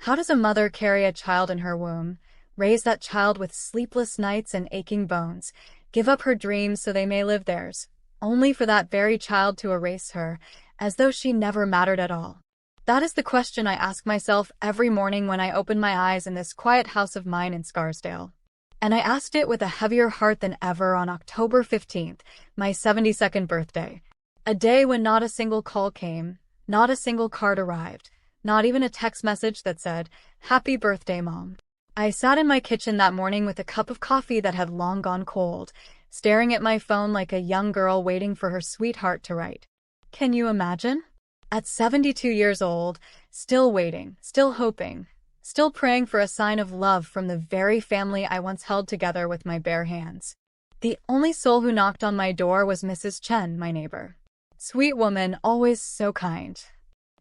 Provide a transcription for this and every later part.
How does a mother carry a child in her womb, raise that child with sleepless nights and aching bones, give up her dreams so they may live theirs, only for that very child to erase her, as though she never mattered at all? That is the question I ask myself every morning when I open my eyes in this quiet house of mine in Scarsdale. And I asked it with a heavier heart than ever on October 15th, my 72nd birthday. A day when not a single call came, not a single card arrived, not even a text message that said, "Happy birthday, Mom." I sat in my kitchen that morning with a cup of coffee that had long gone cold, staring at my phone like a young girl waiting for her sweetheart to write. Can you imagine? At 72 years old, still waiting, still hoping, still praying for a sign of love from the very family I once held together with my bare hands. The only soul who knocked on my door was Mrs. Chen, my neighbor. Sweet woman, always so kind.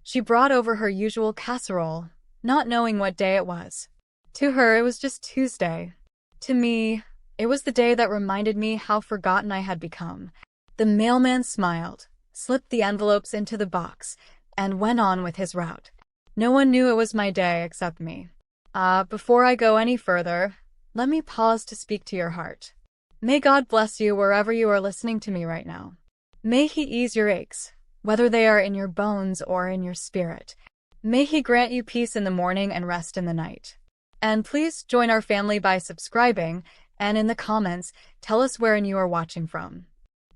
She brought over her usual casserole, not knowing what day it was. To her, it was just Tuesday. To me, it was the day that reminded me how forgotten I had become. The mailman smiled, slipped the envelopes into the box, and went on with his route. No one knew it was my day except me. Before I go any further, let me pause to speak to your heart. May God bless you wherever you are listening to me right now. May He ease your aches, whether they are in your bones or in your spirit. May He grant you peace in the morning and rest in the night. And please join our family by subscribing, and in the comments, tell us where you are watching from.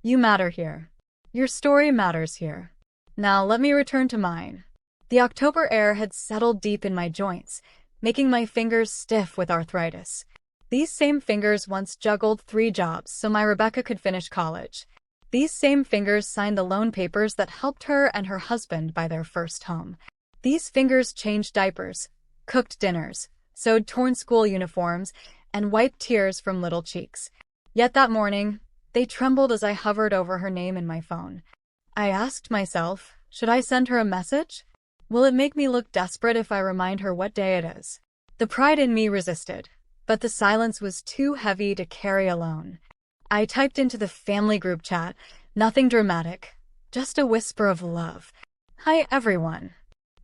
You matter here. Your story matters here. Now let me return to mine. The October air had settled deep in my joints, making my fingers stiff with arthritis. These same fingers once juggled 3 jobs so my Rebecca could finish college. These same fingers signed the loan papers that helped her and her husband buy their first home. These fingers changed diapers, cooked dinners, sewed torn school uniforms, and wiped tears from little cheeks. Yet that morning, they trembled as I hovered over her name in my phone. I asked myself, should I send her a message? Will it make me look desperate if I remind her what day it is? The pride in me resisted, but the silence was too heavy to carry alone. I typed into the family group chat, nothing dramatic, just a whisper of love. Hi everyone.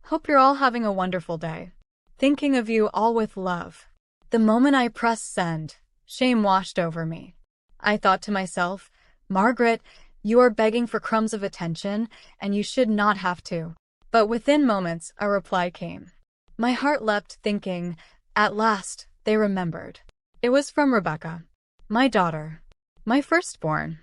Hope you're all having a wonderful day. Thinking of you all with love. The moment I pressed send, shame washed over me. I thought to myself, Margaret, you are begging for crumbs of attention, and you should not have to. But within moments, a reply came. My heart leapt, thinking, at last, they remembered. It was from Rebecca, my daughter, my firstborn,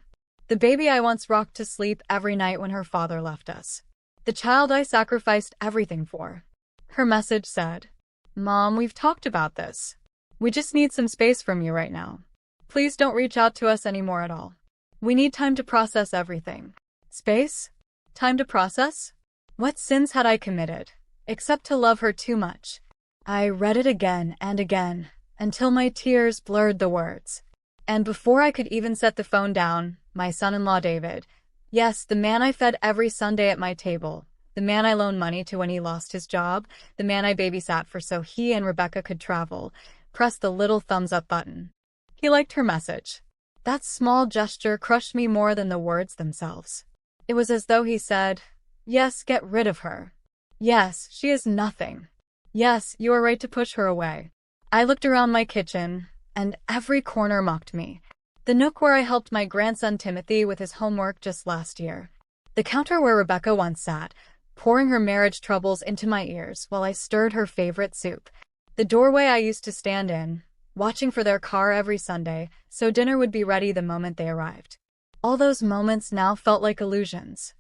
the baby I once rocked to sleep every night when her father left us, the child I sacrificed everything for. Her message said, Mom, we've talked about this. We just need some space from you right now. Please don't reach out to us anymore at all. We need time to process everything. Space? Time to process? What sins had I committed, except to love her too much? I read it again and again, until my tears blurred the words. And before I could even set the phone down, my son-in-law David, yes, the man I fed every Sunday at my table, the man I loaned money to when he lost his job, the man I babysat for so he and Rebecca could travel, pressed the little thumbs-up button. He liked her message. That small gesture crushed me more than the words themselves. It was as though he said, yes, get rid of her. Yes, she is nothing. Yes, you are right to push her away. I looked around my kitchen, and every corner mocked me. The nook where I helped my grandson Timothy with his homework just last year. The counter where Rebecca once sat, pouring her marriage troubles into my ears while I stirred her favorite soup. The doorway I used to stand in, watching for their car every Sunday, so dinner would be ready the moment they arrived. All those moments now felt like illusions.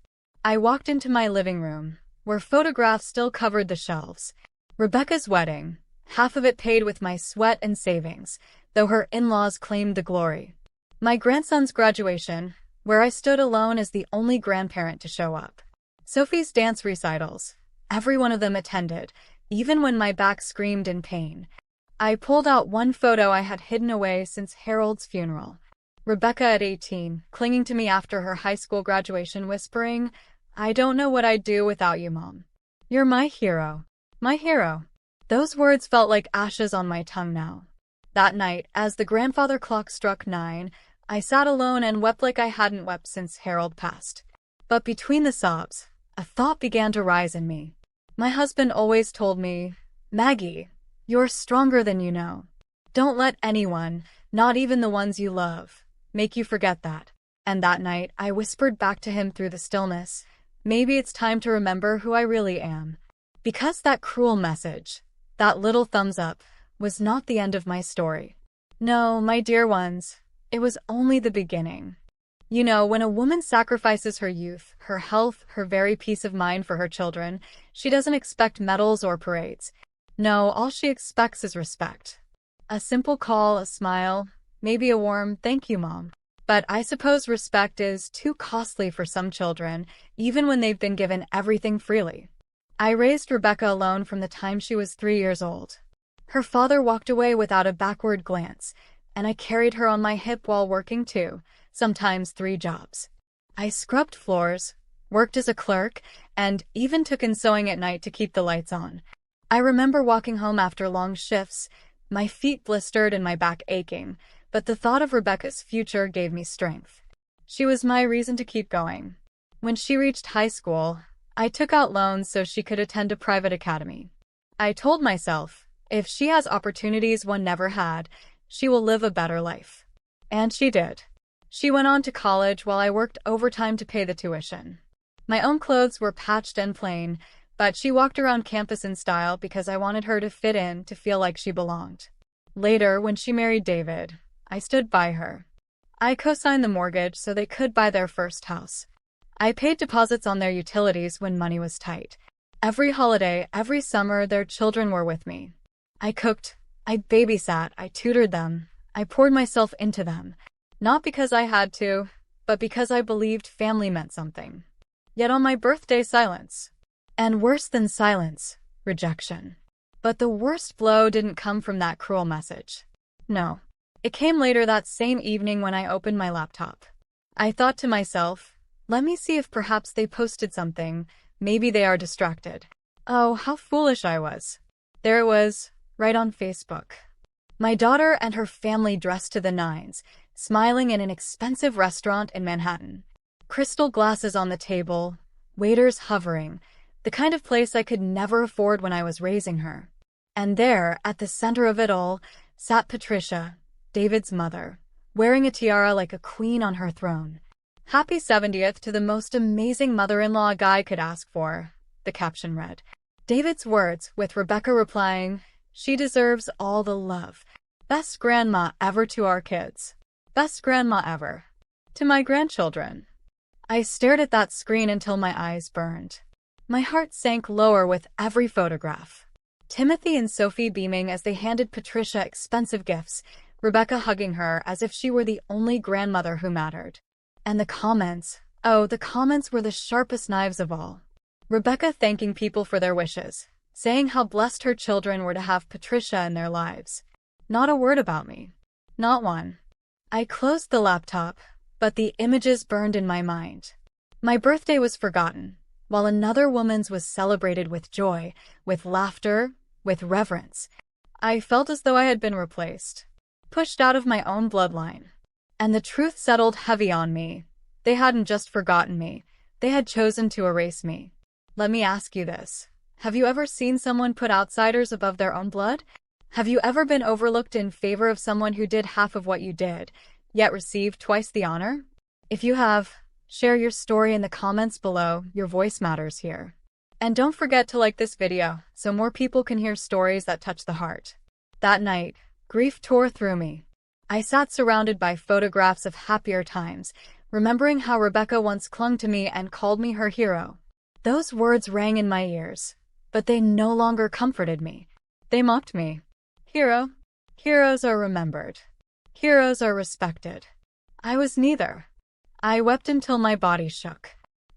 I walked into my living room, where photographs still covered the shelves. Rebecca's wedding, half of it paid with my sweat and savings, though her in-laws claimed the glory. My grandson's graduation, where I stood alone as the only grandparent to show up. Sophie's dance recitals, every one of them attended, even when my back screamed in pain. I pulled out one photo I had hidden away since Harold's funeral. Rebecca at 18, clinging to me after her high school graduation, whispering, I don't know what I'd do without you, Mom. You're my hero. My hero. Those words felt like ashes on my tongue now. That night, as the grandfather clock struck 9, I sat alone and wept like I hadn't wept since Harold passed. But between the sobs, a thought began to rise in me. My husband always told me, Maggie, you're stronger than you know. Don't let anyone, not even the ones you love, make you forget that. And that night, I whispered back to him through the stillness, maybe it's time to remember who I really am. Because that cruel message, that little thumbs up, was not the end of my story. No, my dear ones, it was only the beginning. You know, when a woman sacrifices her youth, her health, her very peace of mind for her children, she doesn't expect medals or parades. No, all she expects is respect. A simple call, a smile, maybe a warm "thank you, Mom." But I suppose respect is too costly for some children, even when they've been given everything freely. I raised Rebecca alone from the time she was 3 years old. Her father walked away without a backward glance, and I carried her on my hip while working too, sometimes 3 jobs. I scrubbed floors, worked as a clerk, and even took in sewing at night to keep the lights on. I remember walking home after long shifts, my feet blistered and my back aching, but the thought of Rebecca's future gave me strength. She was my reason to keep going. When she reached high school, I took out loans so she could attend a private academy. I told myself, if she has opportunities one never had, she will live a better life. And she did. She went on to college while I worked overtime to pay the tuition. My own clothes were patched and plain, but she walked around campus in style because I wanted her to fit in, to feel like she belonged. Later, when she married David, I stood by her. I co-signed the mortgage so they could buy their first house. I paid deposits on their utilities when money was tight. Every holiday, every summer, their children were with me. I cooked, I babysat, I tutored them, I poured myself into them. Not because I had to, but because I believed family meant something. Yet on my birthday, silence. And worse than silence, rejection. But the worst blow didn't come from that cruel message. No. It came later that same evening when I opened my laptop. I thought to myself, let me see if perhaps they posted something, maybe they are distracted. Oh, how foolish I was. There it was, right on Facebook. My daughter and her family dressed to the nines, smiling in an expensive restaurant in Manhattan. Crystal glasses on the table, waiters hovering, the kind of place I could never afford when I was raising her. And there, at the center of it all, sat Patricia, David's mother, wearing a tiara like a queen on her throne. Happy 70th to the most amazing mother-in-law a guy could ask for, the caption read. David's words, with Rebecca replying, she deserves all the love. Best grandma ever to our kids. Best grandma ever. To my grandchildren. I stared at that screen until my eyes burned. My heart sank lower with every photograph. Timothy and Sophie beaming as they handed Patricia expensive gifts, Rebecca hugging her as if she were the only grandmother who mattered. And the comments, oh, the comments were the sharpest knives of all. Rebecca thanking people for their wishes, saying how blessed her children were to have Patricia in their lives. Not a word about me. Not one. I closed the laptop, but the images burned in my mind. My birthday was forgotten, while another woman's was celebrated with joy, with laughter, with reverence. I felt as though I had been replaced, pushed out of my own bloodline. And the truth settled heavy on me. They hadn't just forgotten me, they had chosen to erase me. Let me ask you this. Have you ever seen someone put outsiders above their own blood? Have you ever been overlooked in favor of someone who did half of what you did, yet received twice the honor? If you have, share your story in the comments below. Your voice matters here. And don't forget to like this video so more people can hear stories that touch the heart. That night, grief tore through me. I sat surrounded by photographs of happier times, remembering how Rebecca once clung to me and called me her hero. Those words rang in my ears, but they no longer comforted me. They mocked me. Hero. Heroes are remembered. Heroes are respected. I was neither. I wept until my body shook.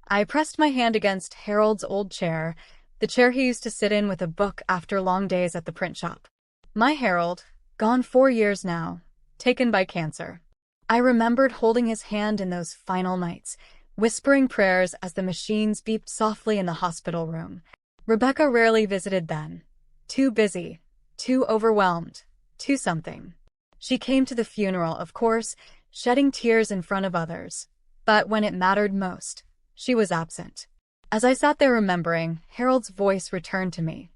I pressed my hand against Harold's old chair, the chair he used to sit in with a book after long days at the print shop. My Harold, gone 4 years now, taken by cancer. I remembered holding his hand in those final nights, whispering prayers as the machines beeped softly in the hospital room. Rebecca rarely visited then. Too busy, too overwhelmed, too something. She came to the funeral, of course, shedding tears in front of others. But when it mattered most, she was absent. As I sat there remembering, Harold's voice returned to me.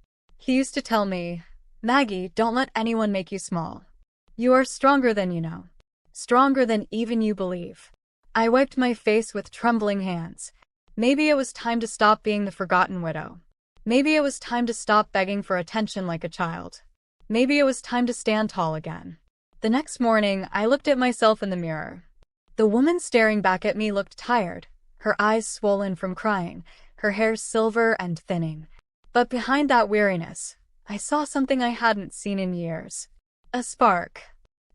He used to tell me, "Maggie, don't let anyone make you small. You are stronger than you know. Stronger than even you believe." I wiped my face with trembling hands. Maybe it was time to stop being the forgotten widow. Maybe it was time to stop begging for attention like a child. Maybe it was time to stand tall again. The next morning, I looked at myself in the mirror. The woman staring back at me looked tired, her eyes swollen from crying, her hair silver and thinning. But behind that weariness, I saw something I hadn't seen in years. A spark.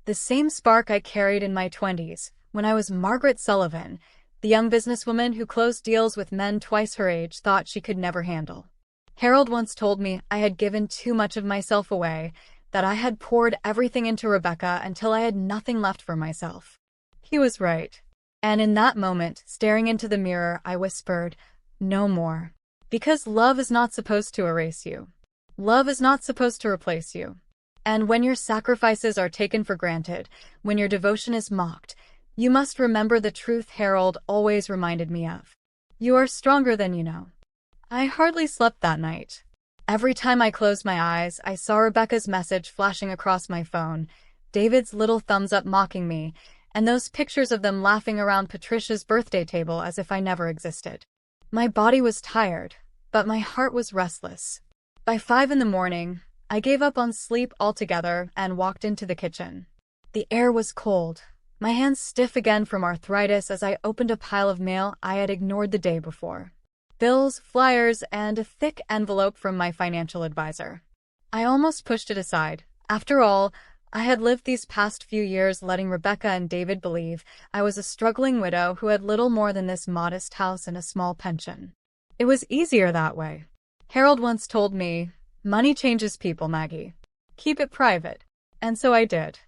The same spark I carried in my 20s, when I was Margaret Sullivan, the young businesswoman who closed deals with men twice her age thought she could never handle. Harold once told me I had given too much of myself away, that I had poured everything into Rebecca until I had nothing left for myself. He was right. And in that moment, staring into the mirror, I whispered, "No more." Because love is not supposed to erase you. Love is not supposed to replace you. And when your sacrifices are taken for granted, when your devotion is mocked, you must remember the truth Harold always reminded me of. You are stronger than you know. I hardly slept that night. Every time I closed my eyes, I saw Rebecca's message flashing across my phone, David's little thumbs up mocking me, and those pictures of them laughing around Patricia's birthday table as if I never existed. My body was tired, but my heart was restless. By 5 in the morning, I gave up on sleep altogether and walked into the kitchen. The air was cold, my hands stiff again from arthritis as I opened a pile of mail I had ignored the day before. Bills, flyers, and a thick envelope from my financial advisor. I almost pushed it aside. After all, I had lived these past few years letting Rebecca and David believe I was a struggling widow who had little more than this modest house and a small pension. It was easier that way. Harold once told me, "Money changes people, Maggie. Keep it private." And so I did.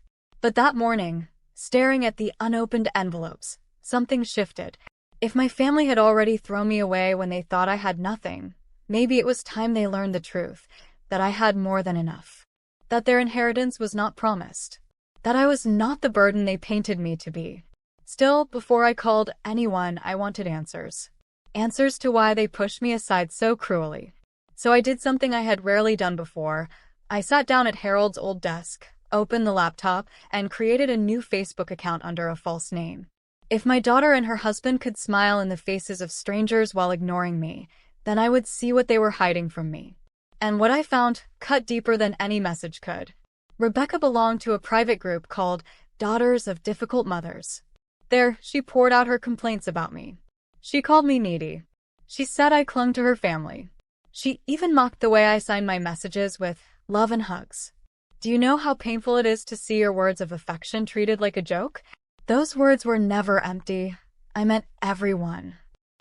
But that morning, staring at the unopened envelopes, something shifted. If my family had already thrown me away when they thought I had nothing, maybe it was time they learned the truth, that I had more than enough. That their inheritance was not promised. That I was not the burden they painted me to be. Still, before I called anyone, I wanted answers. Answers to why they pushed me aside so cruelly. So I did something I had rarely done before. I sat down at Harold's old desk, opened the laptop, and created a new Facebook account under a false name. If my daughter and her husband could smile in the faces of strangers while ignoring me, then I would see what they were hiding from me. And what I found cut deeper than any message could. Rebecca belonged to a private group called Daughters of Difficult Mothers. There, she poured out her complaints about me. She called me needy. She said I clung to her family. She even mocked the way I signed my messages with love and hugs. Do you know how painful it is to see your words of affection treated like a joke? Those words were never empty. I meant everyone.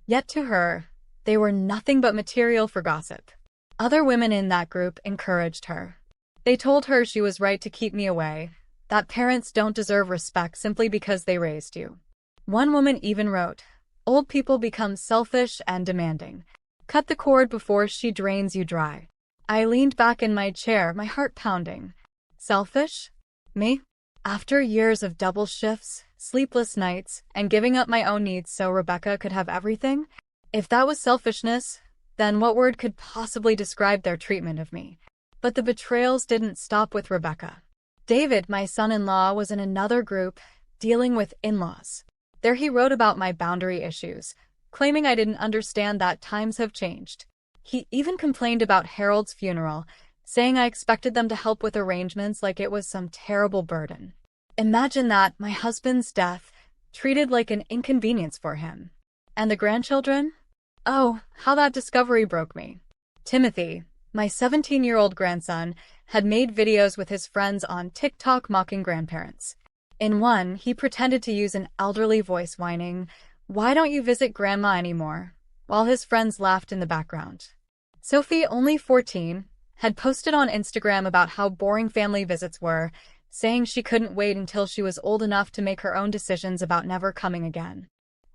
Yet to her, they were nothing but material for gossip. Other women in that group encouraged her. They told her she was right to keep me away, that parents don't deserve respect simply because they raised you. One woman even wrote, "Old people become selfish and demanding. Cut the cord before she drains you dry." I leaned back in my chair, my heart pounding. Selfish? Me? After years of double shifts, sleepless nights, and giving up my own needs so Rebecca could have everything? If that was selfishness, then what word could possibly describe their treatment of me? But the betrayals didn't stop with Rebecca. David, my son-in-law, was in another group, dealing with in-laws. There he wrote about my boundary issues, claiming I didn't understand that times have changed. He even complained about Harold's funeral, saying I expected them to help with arrangements like it was some terrible burden. Imagine that, my husband's death, treated like an inconvenience for him. And the grandchildren? Oh, how that discovery broke me. Timothy, my 17-year-old grandson, had made videos with his friends on TikTok mocking grandparents. In one, he pretended to use an elderly voice whining, "Why don't you visit Grandma anymore?" while his friends laughed in the background. Sophie, only 14, had posted on Instagram about how boring family visits were, saying she couldn't wait until she was old enough to make her own decisions about never coming again.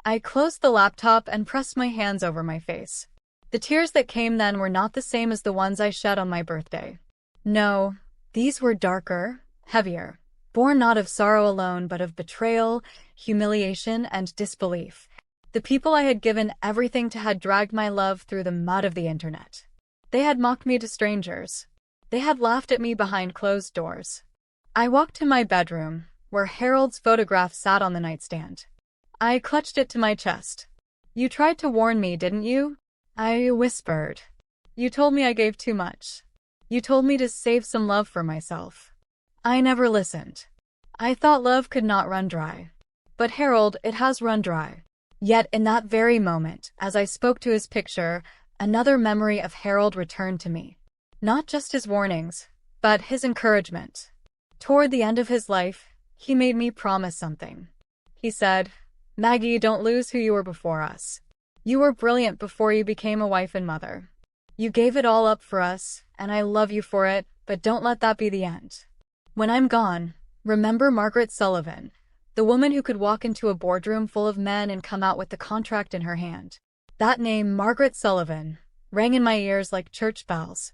I closed the laptop and pressed my hands over my face. The tears that came then were not the same as the ones I shed on my birthday. No, these were darker, heavier, born not of sorrow alone but of betrayal, humiliation, and disbelief. The people I had given everything to had dragged my love through the mud of the internet. They had mocked me to strangers, They had laughed at me behind closed doors. I walked to my bedroom, where Harold's photograph sat on the nightstand. I clutched it to my chest. "You tried to warn me, didn't you?" I whispered. "You told me I gave too much. You told me to save some love for myself." I never listened. I thought love could not run dry. But Harold, it has run dry. Yet in that very moment, as I spoke to his picture, another memory of Harold returned to me. Not just his warnings, but his encouragement. Toward the end of his life, he made me promise something. He said, "Maggie, don't lose who you were before us. You were brilliant before you became a wife and mother. You gave it all up for us, and I love you for it, but don't let that be the end. When I'm gone, remember Margaret Sullivan, the woman who could walk into a boardroom full of men and come out with the contract in her hand." That name, Margaret Sullivan, rang in my ears like church bells.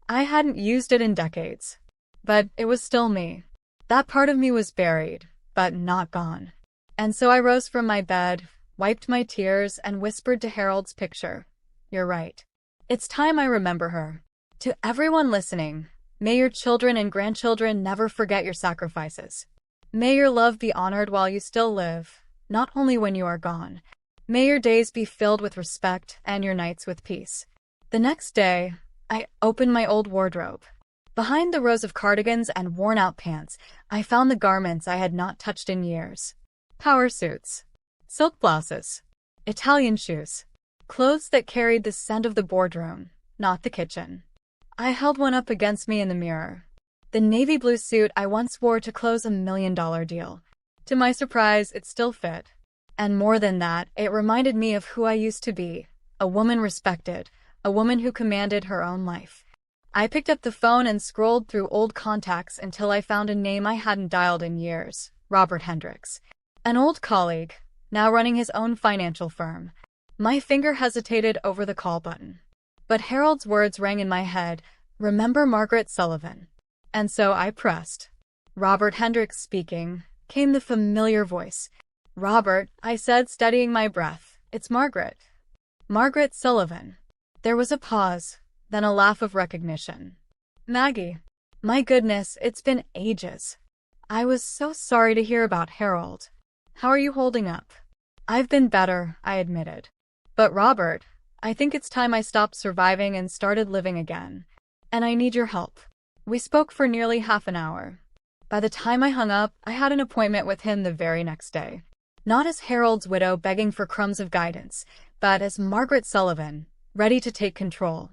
I hadn't used it in decades, but it was still me. That part of me was buried, but not gone. And so I rose from my bed, wiped my tears, and whispered to Harold's picture, "You're right. It's time I remember her." To everyone listening, may your children and grandchildren never forget your sacrifices. May your love be honored while you still live, not only when you are gone. May your days be filled with respect and your nights with peace. The next day, I opened my old wardrobe. Behind the rows of cardigans and worn-out pants, I found the garments I had not touched in years. Power suits, silk blouses, Italian shoes, clothes that carried the scent of the boardroom, not the kitchen. I held one up against me in the mirror. The navy blue suit I once wore to close $1 million deal. To my surprise, it still fit. And more than that, it reminded me of who I used to be, a woman respected, a woman who commanded her own life. I picked up the phone and scrolled through old contacts until I found a name I hadn't dialed in years, Robert Hendricks. An old colleague, now running his own financial firm. My finger hesitated over the call button. But Harold's words rang in my head, "Remember Margaret Sullivan." And so I pressed. "Robert Hendricks speaking," came the familiar voice. "Robert," I said, steadying my breath. "It's Margaret. Margaret Sullivan." There was a pause, then a laugh of recognition. "Maggie. My goodness, it's been ages. I was so sorry to hear about Harold. How are you holding up?" "I've been better," I admitted. "But Robert, I think it's time I stopped surviving and started living again. And I need your help." We spoke for nearly half an hour. By the time I hung up, I had an appointment with him the very next day. Not as Harold's widow begging for crumbs of guidance, but as Margaret Sullivan, ready to take control.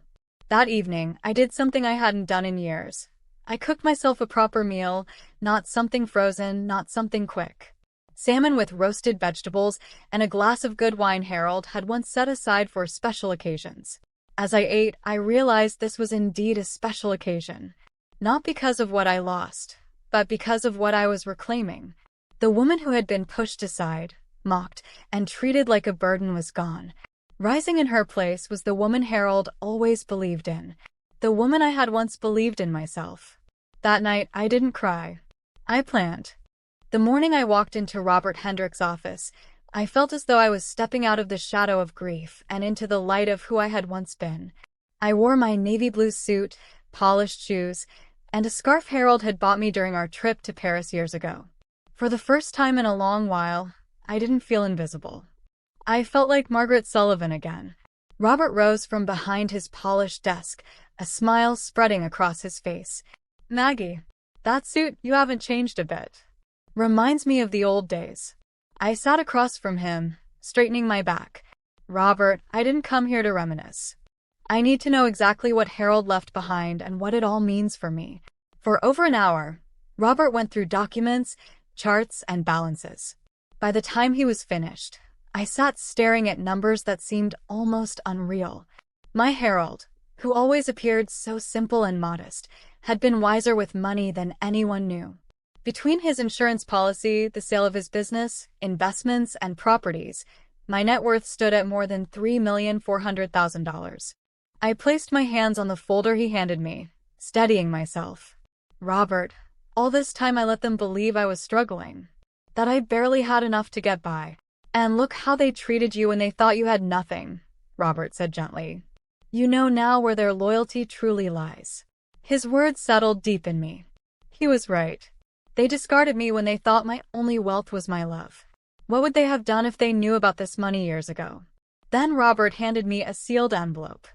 That evening, I did something I hadn't done in years. I cooked myself a proper meal, not something frozen, not something quick. Salmon with roasted vegetables and a glass of good wine Harold had once set aside for special occasions. As I ate, I realized this was indeed a special occasion. Not because of what I lost, but because of what I was reclaiming. The woman who had been pushed aside, mocked, and treated like a burden was gone. Rising in her place was the woman Harold always believed in. The woman I had once believed in myself. That night, I didn't cry. I planned. The morning I walked into Robert Hendricks' office, I felt as though I was stepping out of the shadow of grief and into the light of who I had once been. I wore my navy blue suit, polished shoes, and a scarf Harold had bought me during our trip to Paris years ago. For the first time in a long while, I didn't feel invisible. I felt like Margaret Sullivan again. Robert rose from behind his polished desk, a smile spreading across his face. "Maggie, that suit, you haven't changed a bit. Reminds me of the old days." I sat across from him, straightening my back. "Robert, I didn't come here to reminisce. I need to know exactly what Harold left behind and what it all means for me." For over an hour, Robert went through documents, charts, and balances. By the time he was finished, I sat staring at numbers that seemed almost unreal. My Harold, who always appeared so simple and modest, had been wiser with money than anyone knew. Between his insurance policy, the sale of his business, investments, and properties, my net worth stood at more than $3,400,000. I placed my hands on the folder he handed me, steadying myself. "Robert, all this time I let them believe I was struggling, that I barely had enough to get by. And look how they treated you when they thought you had nothing," Robert said gently. "You know now where their loyalty truly lies." His words settled deep in me. He was right. They discarded me when they thought my only wealth was my love. What would they have done if they knew about this money years ago? Then Robert handed me a sealed envelope.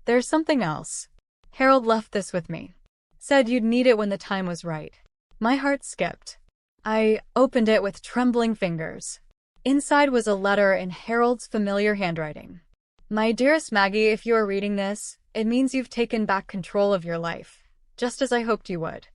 There's something else. Harold left this with me. Said you'd need it when the time was right. My heart skipped. I opened it with trembling fingers. Inside was a letter in Harold's familiar handwriting. My dearest Maggie, if you are reading this, it means you've taken back control of your life, just as I hoped you would.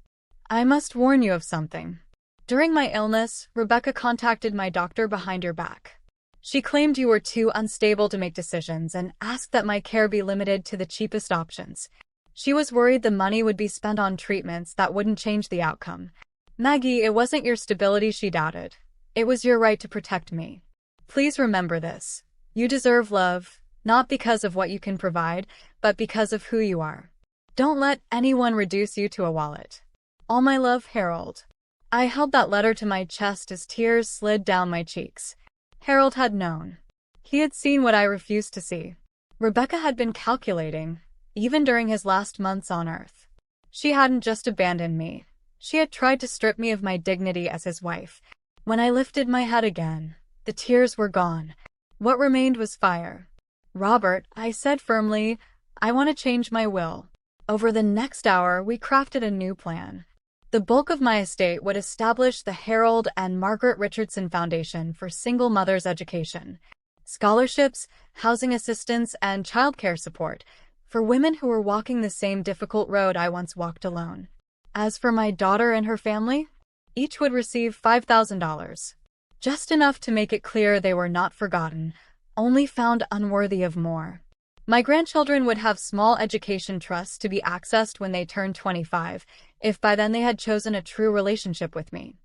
I must warn you of something. During my illness, Rebecca contacted my doctor behind your back. She claimed you were too unstable to make decisions and asked that my care be limited to the cheapest options. She was worried the money would be spent on treatments that wouldn't change the outcome. Maggie, it wasn't your stability she doubted. It was your right to protect me. Please remember this. You deserve love, not because of what you can provide, but because of who you are. Don't let anyone reduce you to a wallet. All my love, Harold. I held that letter to my chest as tears slid down my cheeks. Harold had known. He had seen what I refused to see. Rebecca had been calculating, even during his last months on Earth. She hadn't just abandoned me. She had tried to strip me of my dignity as his wife. When I lifted my head again, the tears were gone. What remained was fire. Robert, I said firmly, I want to change my will. Over the next hour, we crafted a new plan. The bulk of my estate would establish the Harold and Margaret Richardson Foundation for single mothers' education, scholarships, housing assistance, and childcare support for women who were walking the same difficult road I once walked alone. As for my daughter and her family, each would receive $5,000, just enough to make it clear they were not forgotten, only found unworthy of more. My grandchildren would have small education trusts to be accessed when they turned 25, if by then they had chosen a true relationship with me.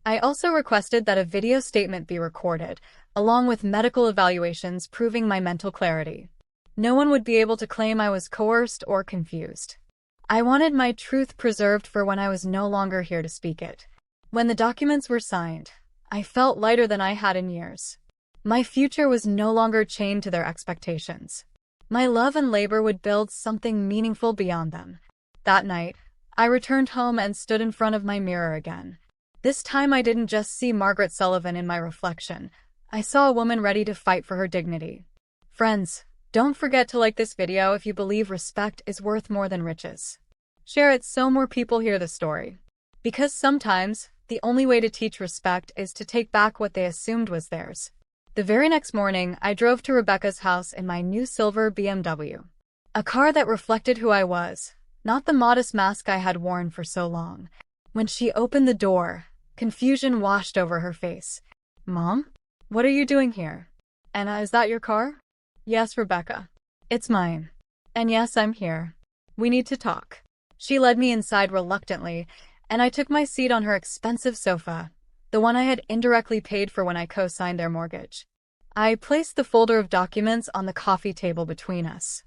I also requested that a video statement be recorded, along with medical evaluations proving my mental clarity. No one would be able to claim I was coerced or confused. I wanted my truth preserved for when I was no longer here to speak it. When the documents were signed, I felt lighter than I had in years. My future was no longer chained to their expectations. My love and labor would build something meaningful beyond them. That night, I returned home and stood in front of my mirror again. This time I didn't just see Margaret Sullivan in my reflection. I saw a woman ready to fight for her dignity. Friends, don't forget to like this video if you believe respect is worth more than riches. Share it so more people hear the story. Because sometimes, the only way to teach respect is to take back what they assumed was theirs. The very next morning, I drove to Rebecca's house in my new silver BMW. A car that reflected who I was, not the modest mask I had worn for so long. When she opened the door, confusion washed over her face. Mom? What are you doing here? And is that your car? Yes, Rebecca. It's mine. And yes, I'm here. We need to talk. She led me inside reluctantly, and I took my seat on her expensive sofa, the one I had indirectly paid for when I co-signed their mortgage. I placed the folder of documents on the coffee table between us.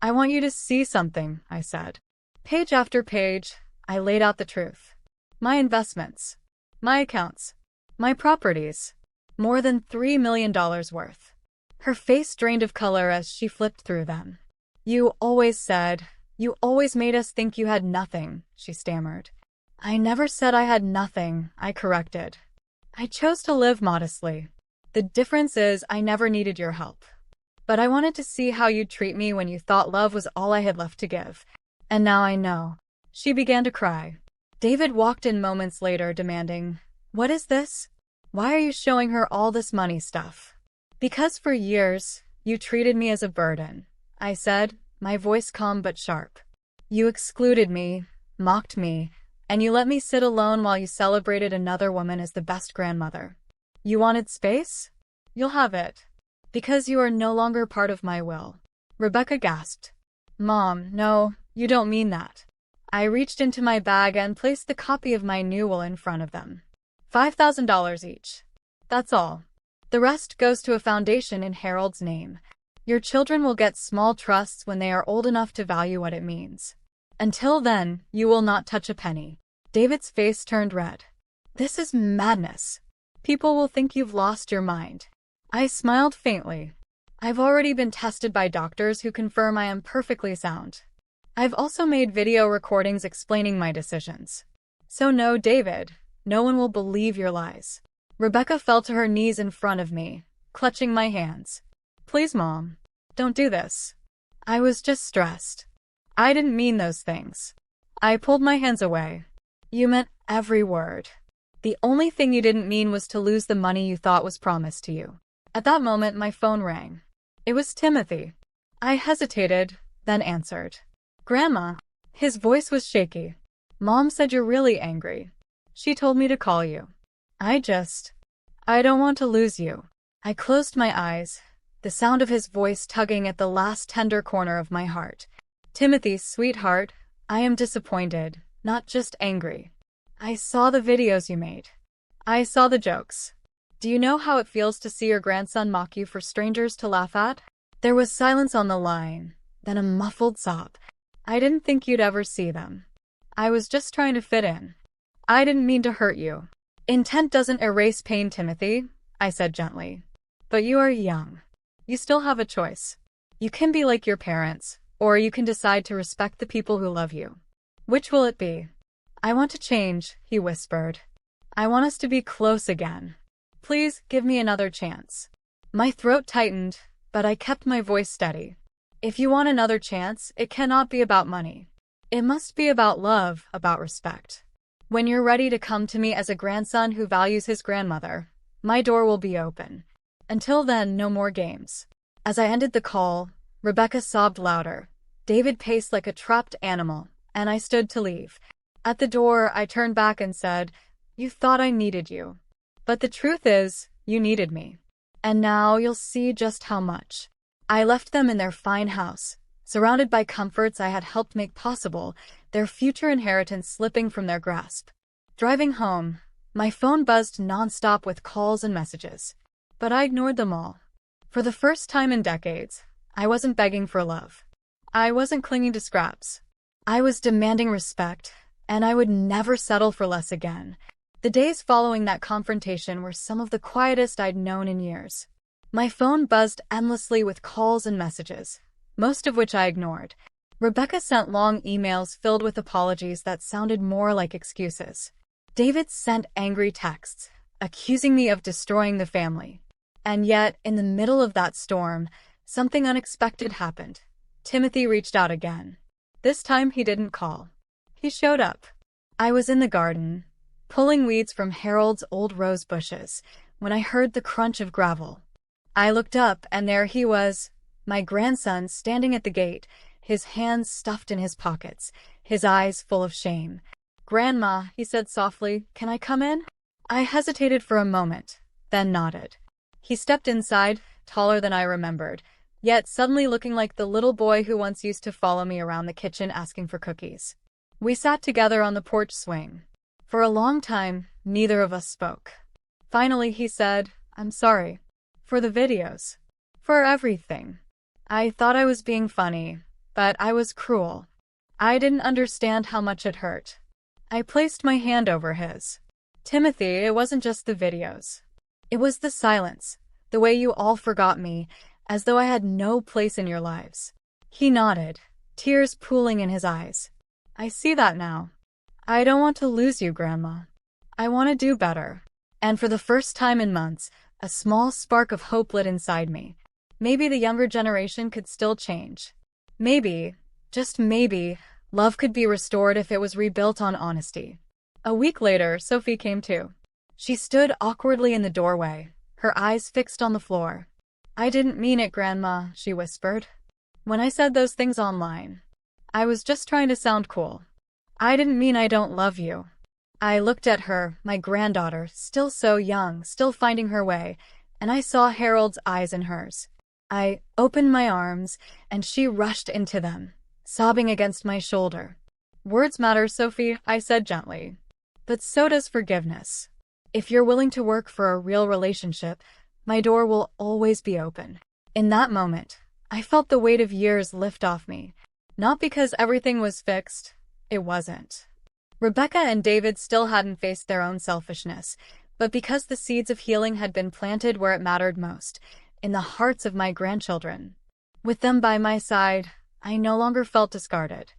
I want you to see something, I said. Page after page, I laid out the truth. My investments, my accounts, my properties, more than $3 million worth. Her face drained of color as she flipped through them. You always made us think you had nothing, she stammered. I never said I had nothing, I corrected. I chose to live modestly. The difference is I never needed your help. But I wanted to see how you'd treat me when you thought love was all I had left to give. And now I know. She began to cry. David walked in moments later, demanding, What is this? Why are you showing her all this money stuff? Because for years, you treated me as a burden, I said, my voice calm but sharp. You excluded me, mocked me, and you let me sit alone while you celebrated another woman as the best grandmother. You wanted space? You'll have it. Because you are no longer part of my will. Rebecca gasped. Mom, no, you don't mean that. I reached into my bag and placed the copy of my new will in front of them. $5,000 each. That's all. The rest goes to a foundation in Harold's name. Your children will get small trusts when they are old enough to value what it means. Until then, you will not touch a penny. David's face turned red. This is madness. People will think you've lost your mind. I smiled faintly. I've already been tested by doctors who confirm I am perfectly sound. I've also made video recordings explaining my decisions. So no, David, no one will believe your lies. Rebecca fell to her knees in front of me, clutching my hands. Please, Mom, don't do this. I was just stressed. I didn't mean those things. I pulled my hands away. You meant every word. The only thing you didn't mean was to lose the money you thought was promised to you. At that moment, my phone rang. It was Timothy. I hesitated, then answered. Grandma. His voice was shaky. Mom said you're really angry. She told me to call you. I don't want to lose you. I closed my eyes, the sound of his voice tugging at the last tender corner of my heart. Timothy, sweetheart, I am disappointed, not just angry. I saw the videos you made. I saw the jokes. Do you know how it feels to see your grandson mock you for strangers to laugh at? There was silence on the line, then a muffled sob. I didn't think you'd ever see them. I was just trying to fit in. I didn't mean to hurt you. Intent doesn't erase pain, Timothy, I said gently. But you are young. You still have a choice. You can be like your parents, or you can decide to respect the people who love you. Which will it be? I want to change, he whispered. I want us to be close again. Please give me another chance. My throat tightened, but I kept my voice steady. If you want another chance, it cannot be about money. It must be about love, about respect. When you're ready to come to me as a grandson who values his grandmother, my door will be open. Until then, no more games. As I ended the call, Rebecca sobbed louder. David paced like a trapped animal, and I stood to leave. At the door, I turned back and said, You thought I needed you. But the truth is, you needed me. And now you'll see just how much. I left them in their fine house, surrounded by comforts I had helped make possible, their future inheritance slipping from their grasp. Driving home, my phone buzzed nonstop with calls and messages. But I ignored them all. For the first time in decades, I wasn't begging for love. I wasn't clinging to scraps. I was demanding respect, and I would never settle for less again. The days following that confrontation were some of the quietest I'd known in years. My phone buzzed endlessly with calls and messages, most of which I ignored. Rebecca sent long emails filled with apologies that sounded more like excuses. David sent angry texts, accusing me of destroying the family. And yet, in the middle of that storm, something unexpected happened. Timothy reached out again. This time he didn't call. He showed up. I was in the garden, pulling weeds from Harold's old rose bushes, when I heard the crunch of gravel. I looked up, and there he was, my grandson standing at the gate, his hands stuffed in his pockets, his eyes full of shame. Grandma, he said softly, can I come in? I hesitated for a moment, then nodded. He stepped inside, taller than I remembered, yet suddenly looking like the little boy who once used to follow me around the kitchen asking for cookies. We sat together on the porch swing. For a long time, neither of us spoke. Finally, he said, I'm sorry. For the videos. For everything. I thought I was being funny, but I was cruel. I didn't understand how much it hurt. I placed my hand over his. Timothy, it wasn't just the videos. It was the silence, the way you all forgot me, as though I had no place in your lives. He nodded, tears pooling in his eyes. I see that now. I don't want to lose you, Grandma. I want to do better. And for the first time in months, a small spark of hope lit inside me. Maybe the younger generation could still change. Maybe, just maybe, love could be restored if it was rebuilt on honesty. A week later, Sophie came too. She stood awkwardly in the doorway, her eyes fixed on the floor. I didn't mean it, Grandma, she whispered. When I said those things online, I was just trying to sound cool. I didn't mean I don't love you. I looked at her, my granddaughter, still so young, still finding her way, and I saw Harold's eyes in hers. I opened my arms, and she rushed into them, sobbing against my shoulder. Words matter, Sophie, I said gently. But so does forgiveness. If you're willing to work for a real relationship, my door will always be open. In that moment, I felt the weight of years lift off me. Not because everything was fixed. It wasn't. Rebecca and David still hadn't faced their own selfishness, but because the seeds of healing had been planted where it mattered most, in the hearts of my grandchildren. With them by my side, I no longer felt discarded.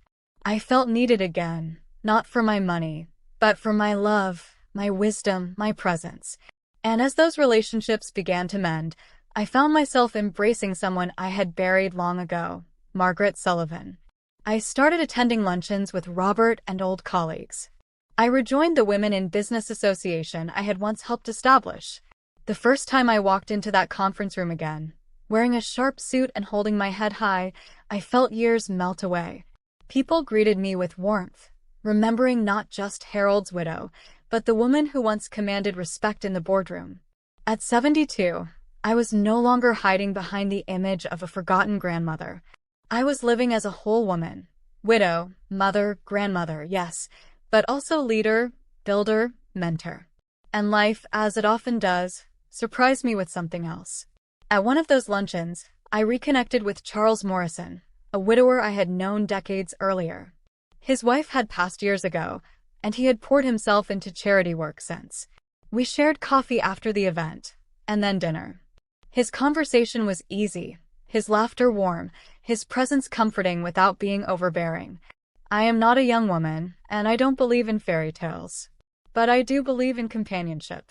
I felt needed again, not for my money, but for my love, my wisdom, my presence. And as those relationships began to mend, I found myself embracing someone I had buried long ago, Margaret Sullivan. I started attending luncheons with Robert and old colleagues. I rejoined the Women in Business Association I had once helped establish. The first time I walked into that conference room again, wearing a sharp suit and holding my head high, I felt years melt away. People greeted me with warmth, remembering not just Harold's widow, but the woman who once commanded respect in the boardroom. At 72, I was no longer hiding behind the image of a forgotten grandmother. I was living as a whole woman. Widow, mother, grandmother, yes, but also leader, builder, mentor. And life, as it often does, surprised me with something else. At one of those luncheons, I reconnected with Charles Morrison, a widower I had known decades earlier. His wife had passed years ago, and he had poured himself into charity work since. We shared coffee after the event, and then dinner. His conversation was easy, his laughter warm, his presence comforting without being overbearing. I am not a young woman, and I don't believe in fairy tales. But I do believe in companionship.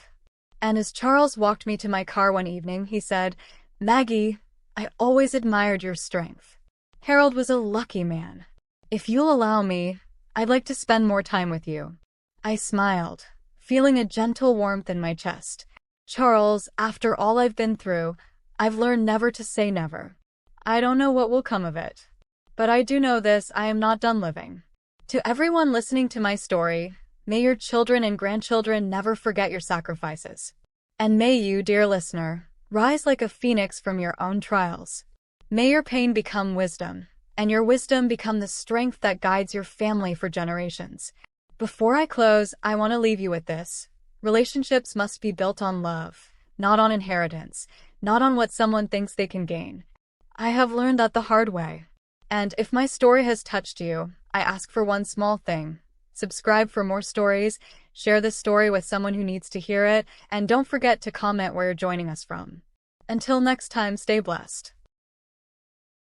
And as Charles walked me to my car one evening, he said, "Maggie, I always admired your strength. Harold was a lucky man. If you'll allow me, I'd like to spend more time with you." I smiled, feeling a gentle warmth in my chest. Charles, after all I've been through, I've learned never to say never. I don't know what will come of it. But I do know this: I am not done living. To everyone listening to my story, may your children and grandchildren never forget your sacrifices. And may you, dear listener, rise like a phoenix from your own trials. May your pain become wisdom, and your wisdom become the strength that guides your family for generations. Before I close, I want to leave you with this. Relationships must be built on love, not on inheritance, not on what someone thinks they can gain. I have learned that the hard way. And if my story has touched you, I ask for one small thing. Subscribe for more stories, share this story with someone who needs to hear it, and don't forget to comment where you're joining us from. Until next time, stay blessed.